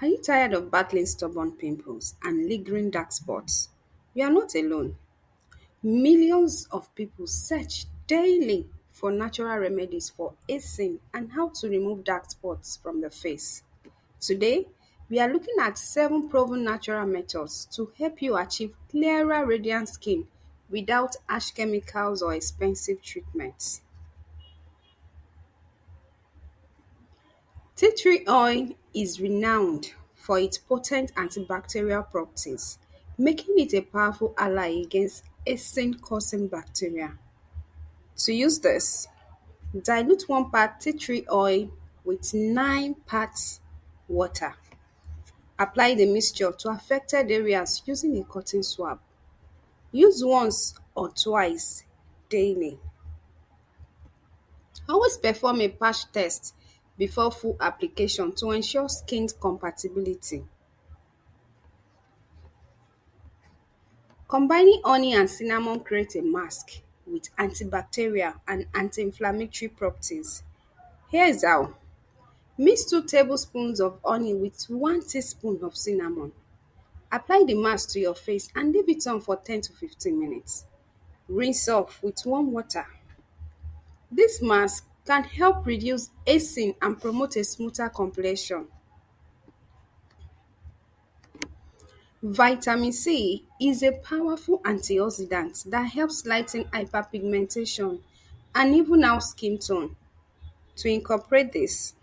Are you tired of battling stubborn pimples and lingering dark spots? You are not alone. Millions of people search daily for natural remedies for aging and how to remove dark spots from the face. Today, we are looking at 7 proven natural methods to help you achieve clearer, radiant skin without harsh chemicals or expensive treatments. Tea tree oil is renowned for its potent antibacterial properties, making it a powerful ally against aging-causing bacteria. To use this, dilute 1 part tea tree oil with 9 parts water. Apply the mixture to affected areas using a cotton swab. Use once or twice daily. Always perform a patch test before full application to ensure skin compatibility. Combining honey and cinnamon creates a mask with antibacterial and anti-inflammatory properties. Here is how. Mix 2 tablespoons of honey with 1 teaspoon of cinnamon. Apply the mask to your face and leave it on for 10 to 15 minutes. Rinse off with warm water. This mask can help reduce aging and promote a smoother complexion. Vitamin C is a powerful antioxidant that helps lighten hyperpigmentation and even out skin tone. To incorporate this,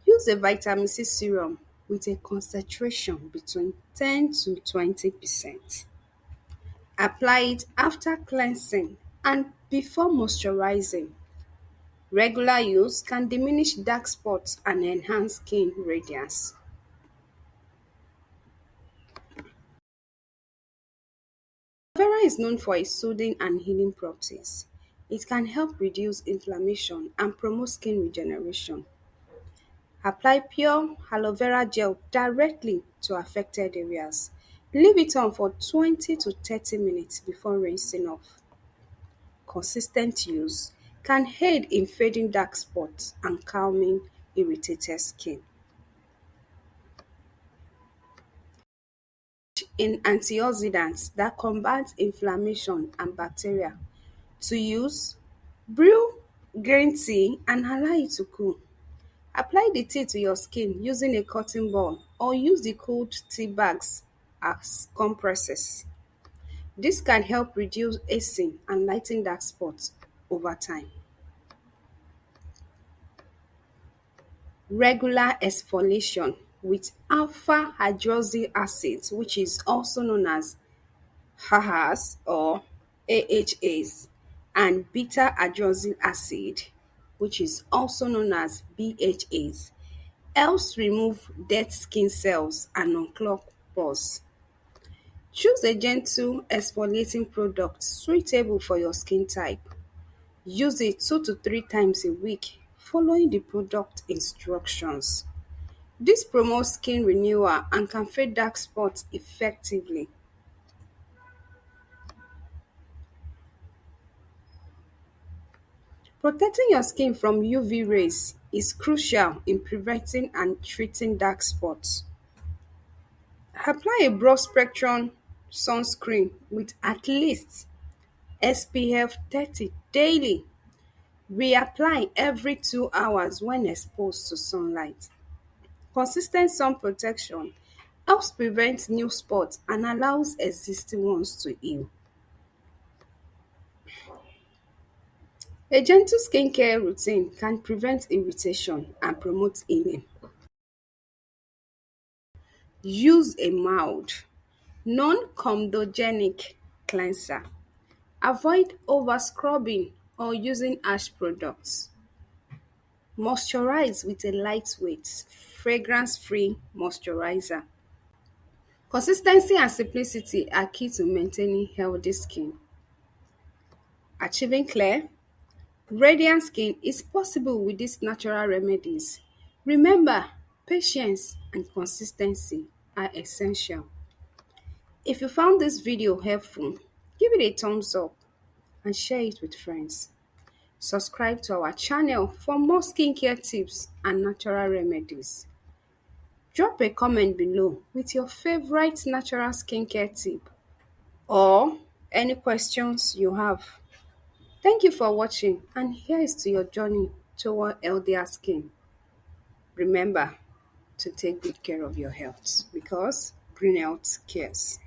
use a vitamin C serum with a concentration between 10 to 20%. Apply it after cleansing and before moisturizing. Regular use can diminish dark spots and enhance skin radiance. Vera is known for its soothing and healing properties. It can help reduce inflammation and promote skin regeneration. Apply pure aloe vera gel directly to affected areas. Leave it on for 20 to 30 minutes before rinsing off. Consistent use can aid in fading dark spots and calming irritated skin. In antioxidants that combat inflammation and bacteria. To use, brew green tea and allow it to cool. Apply the tea to your skin using a cotton ball or use the cooled tea bags as compresses. This can help reduce aging and lighten dark spots over time. Regular exfoliation with alpha hydroxy acid, which is also known as HAHAs or AHAs, and beta hydroxy acid, which is also known as BHAs, helps remove dead skin cells and unclog pores. Choose a gentle exfoliating product suitable for your skin type. Use it 2 to 3 times a week, following the product instructions. This promotes skin renewal and can fade dark spots effectively. Protecting your skin from UV rays is crucial in preventing and treating dark spots. Apply a broad spectrum sunscreen with at least SPF 30 daily. Reapply every 2 hours when exposed to sunlight. Consistent sun protection helps prevent new spots and allows existing ones to heal. A gentle skincare routine can prevent irritation and promote healing. Use a mild, non-comedogenic cleanser. Avoid over-scrubbing or using harsh products. Moisturize with a lightweight, fragrance-free moisturizer. Consistency and simplicity are key to maintaining healthy skin. Achieving clear, radiant skin is possible with these natural remedies. Remember, patience and consistency are essential. If you found this video helpful, give it a thumbs up and share it with friends. Subscribe to our channel for more skincare tips and natural remedies. Drop a comment below with your favorite natural skincare tip or any questions you have. Thank you for watching, and here is to your journey toward healthier skin. Remember to take good care of your health because green health cares.